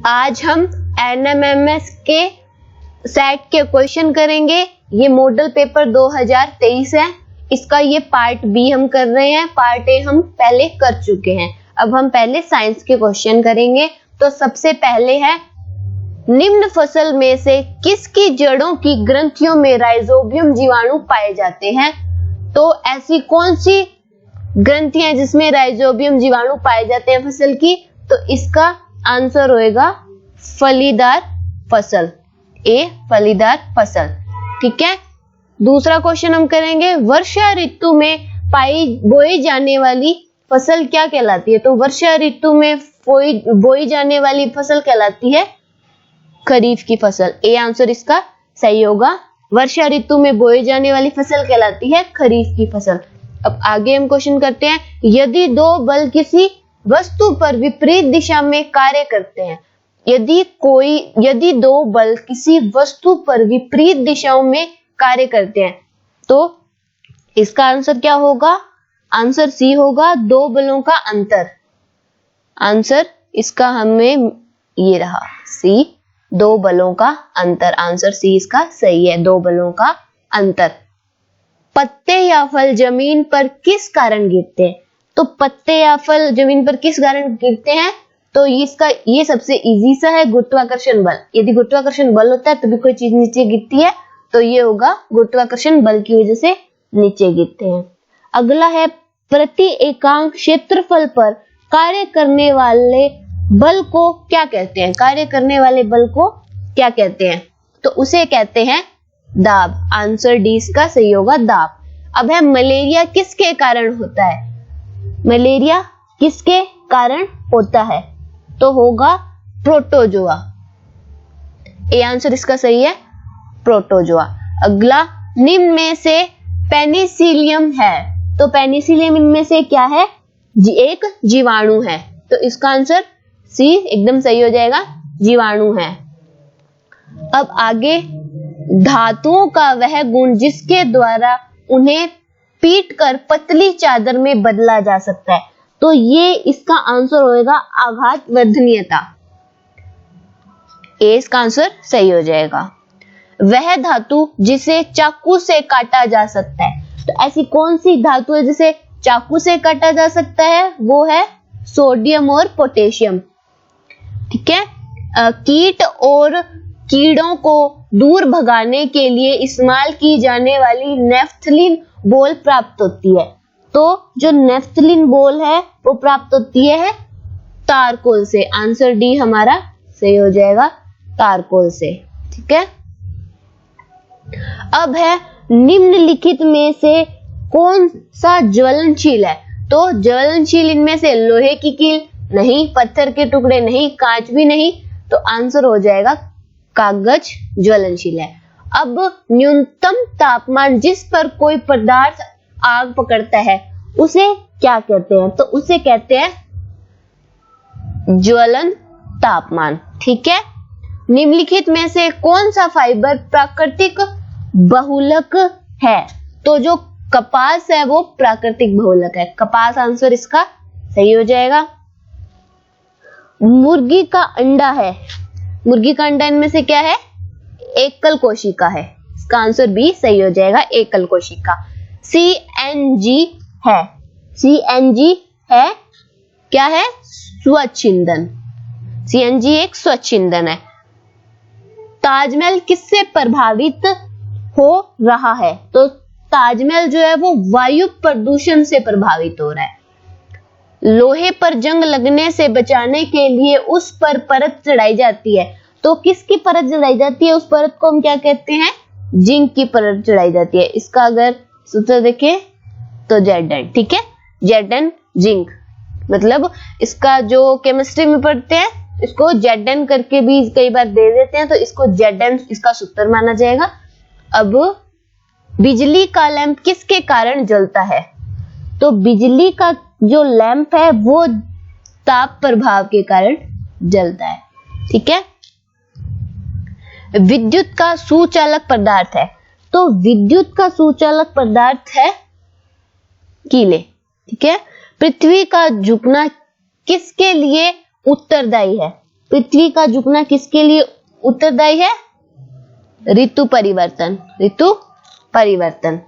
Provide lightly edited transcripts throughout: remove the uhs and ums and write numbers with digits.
आज हम NMMS के सेट के क्वेश्चन करेंगे। ये मॉडल पेपर 2023 है। इसका ये पार्ट बी हम कर रहे हैं, पार्ट ए हम पहले कर चुके हैं। अब हम पहले साइंस के क्वेश्चन करेंगे। तो सबसे पहले है, निम्न फसल में से किसकी जड़ों की ग्रंथियों में राइजोबियम जीवाणु पाए जाते हैं? तो ऐसी कौन सी ग्रंथियां जिसमें राइजोबियम जीवाणु पाए जाते हैं फसल की? तो इसका आंसर होएगा फलीदार फसल, ए फलीदार फसल। ठीक है। दूसरा क्वेश्चन हम करेंगे, वर्षा ऋतु में बोई जाने वाली फसल क्या कहलाती है? तो वर्षा ऋतु में बोई जाने वाली फसल कहलाती है खरीफ की फसल। ए आंसर इसका सही होगा। वर्षा ऋतु में बोई जाने वाली फसल कहलाती है खरीफ की फसल। अब आगे हम क्वेश्चन करते हैं, यदि दो बल किसी वस्तु पर विपरीत दिशा में कार्य करते हैं, यदि दो बल किसी वस्तु पर विपरीत दिशाओं में कार्य करते हैं, तो इसका आंसर क्या होगा? आंसर सी होगा, दो बलों का अंतर। आंसर इसका हमें ये रहा सी, दो बलों का अंतर। आंसर सी इसका सही है, दो बलों का अंतर। पत्ते या फल जमीन पर किस कारण गिरते हैं? तो पत्ते या फल जमीन पर किस कारण गिरते हैं? तो इसका ये सबसे इजी सा है, गुरुत्वाकर्षण बल। यदि गुरुत्वाकर्षण बल होता है तभी कोई चीज नीचे गिरती है, तो ये होगा गुरुत्वाकर्षण बल की वजह से नीचे गिरते हैं। अगला है, प्रति एकांक क्षेत्रफल पर कार्य करने वाले बल को क्या कहते हैं? कार्य करने वाले बल को क्या कहते हैं? तो उसे कहते हैं दाब। आंसर डी इसका सही होगा, दाब। अब है, मलेरिया किसके कारण होता है? मलेरिया किसके कारण होता है? तो होगा प्रोटोजोआ। ए आंसर इसका सही है, प्रोटोजोआ। अगला, निम्न में से पेनिसिलियम है, तो पेनिसिलियम इनमें से क्या है? एक जीवाणु है। तो इसका आंसर सी एकदम सही हो जाएगा, जीवाणु है। अब आगे, धातुओं का वह गुण जिसके द्वारा उन्हें पीटकर पतली चादर में बदला जा सकता है, तो ये इसका आंसर होएगा आघात वर्धनीयता। ए इसका आंसर सही हो जाएगा। वह धातु जिसे चाकू से काटा जा सकता है, तो ऐसी कौन सी धातु है जिसे चाकू से काटा जा सकता है? वो है सोडियम और पोटेशियम। ठीक है। कीट और कीड़ों को दूर भगाने के लिए इस्तेमाल की जाने वाली नेफ्थलीन बोल प्राप्त होती है। तो जो नेफ्थलीन बोल है वो प्राप्त होती है तारकोल से। आंसर डी हमारा सही हो जाएगा, तारकोल से। ठीक है। अब है, निम्नलिखित में से कौन सा ज्वलनशील है? तो ज्वलनशील इनमें से लोहे की कील नहीं, पत्थर के टुकड़े नहीं, कांच भी नहीं, तो आंसर हो जाएगा कागज ज्वलनशील है। अब न्यूनतम तापमान जिस पर कोई पदार्थ आग पकड़ता है उसे क्या कहते हैं? तो उसे कहते हैं ज्वलन तापमान। ठीक है। निम्नलिखित में से कौन सा फाइबर प्राकृतिक बहुलक है? तो जो कपास है वो प्राकृतिक बहुलक है, कपास आंसर इसका सही हो जाएगा। मुर्गी का अंडा है, मुर्गी का अंडा इनमें से क्या है? एकल कोशिका है। इसका आंसर बी सही हो जाएगा, एकल कोशिका। CNG है, CNG है क्या है? स्वच्छ ईंधन। CNG एक स्वच्छ ईंधन है। ताजमहल किससे प्रभावित हो रहा है? तो ताजमहल जो है वो वायु प्रदूषण से प्रभावित हो रहा है। लोहे पर जंग लगने से बचाने के लिए उस पर परत चढ़ाई जाती है, तो किसकी परत चढ़ाई जाती है? उस परत को हम क्या कहते हैं? जिंक की परत चढ़ाई जाती है। इसका अगर सूत्र देखें तो Zn। ठीक है, Zn जिंक, मतलब इसका जो केमिस्ट्री में पढ़ते हैं इसको Zn करके भी कई बार दे देते हैं, तो इसको Zn इसका सूत्र माना जाएगा। अब बिजली का लैंप किसके कारण जलता है? तो बिजली का जो लैंप है वो ताप प्रभाव के कारण जलता है। ठीक है। विद्युत का सुचालक पदार्थ है, तो विद्युत का सुचालक पदार्थ है कीले। ठीक है। पृथ्वी का झुकना किसके लिए उत्तरदायी है? पृथ्वी का झुकना किसके लिए उत्तरदायी है? ऋतु परिवर्तन। ऋतु परिवर्तन।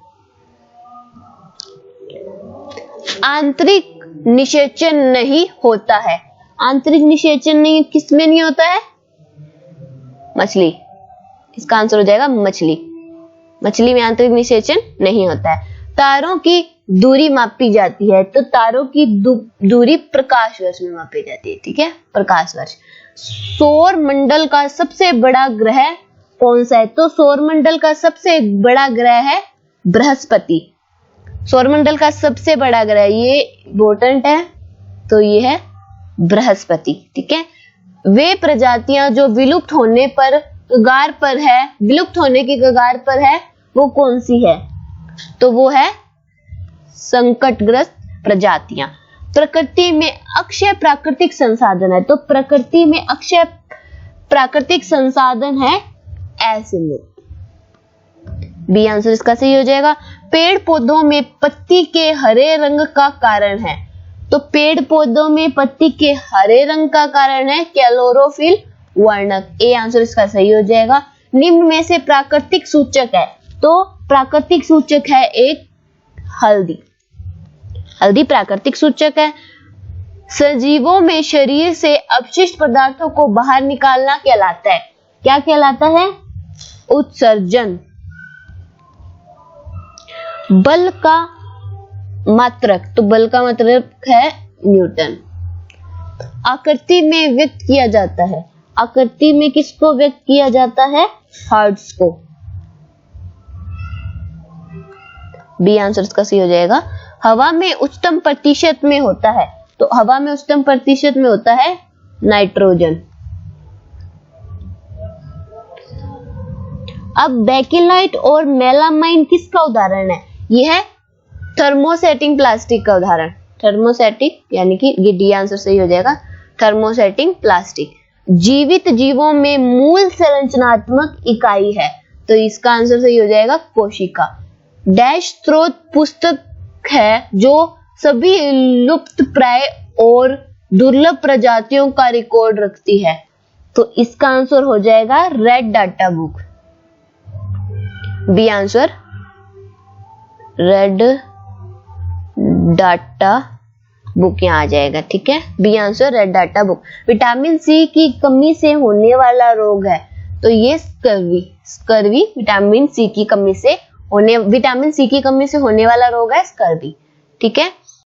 आंतरिक निषेचन नहीं होता है। आंतरिक निषेचन नहीं किसमें नहीं होता है? मछली। इसका आंसर हो जाएगा मछली। मछली में आंतरिक निषेचन नहीं होता है। तारों की दूरी मापी जाती है, तो तारों की दूरी प्रकाश वर्ष में मापी जाती है। ठीक है, प्रकाश वर्ष। सौर मंडल का सबसे बड़ा ग्रह कौन सा है? तो सौर मंडल का सबसे बड़ा ग्रह है बृहस्पति। सौर मंडल का सबसे बड़ा ग्रह, ये इंपॉर्टेंट है, तो ये है बृहस्पति। ठीक है, वे प्रजातियां जो विलुप्त होने पर कगार पर है, विलुप्त होने की कगार पर है, वो कौन सी है? तो वो है संकटग्रस्त प्रजातियां। प्रकृति में अक्षय प्राकृतिक संसाधन है, तो प्रकृति में अक्षय प्राकृतिक संसाधन है एसिड। बी आंसर इसका सही हो जाएगा। पेड़ पौधों में पत्ती के हरे रंग का कारण है, तो पेड़ पौधों में पत्ती के हरे रंग का कारण है क्लोरोफिल वर्णक। ए आंसर इसका सही हो जाएगा। निम्न में से प्राकृतिक सूचक है, तो प्राकृतिक सूचक है एक हल्दी। हल्दी प्राकृतिक सूचक है। सजीवों में शरीर से अपशिष्ट पदार्थों को बाहर निकालना कहलाता है, क्या कहलाता है? उत्सर्जन। बल का मात्रक, तो बल का मात्रक है न्यूटन। आकृति में व्यक्त किया जाता है, आकृति में किसको व्यक्त किया जाता है? हर्ट्ज को। बी आंसर इसका सही हो जाएगा। हवा में उच्चतम प्रतिशत में होता है, तो हवा में उच्चतम प्रतिशत में होता है नाइट्रोजन। अब बेकेलाइट और मेलामाइन किसका उदाहरण है? यह है थर्मोसेटिंग प्लास्टिक का उदाहरण। थर्मोसेटिक यानी कि ये डी आंसर सही हो जाएगा, थर्मोसेटिंग प्लास्टिक। जीवित जीवों में मूल संरचनात्मक इकाई है, तो इसका आंसर सही हो जाएगा कोशिका। डैश स्रोत पुस्तक है जो सभी लुप्त प्राय और दुर्लभ प्रजातियों का रिकॉर्ड रखती है, तो इसका आंसर हो जाएगा red data book. B answer red data book यहां आ जाएगा। ठीक है, B answer red data book. Vitamin C की कमी से होने वाला रोग है, तो ये स्कर्वी। स्कर्वी विटामिन सी की कमी से होने वाला रोग है स्कर्वी। ठीक है,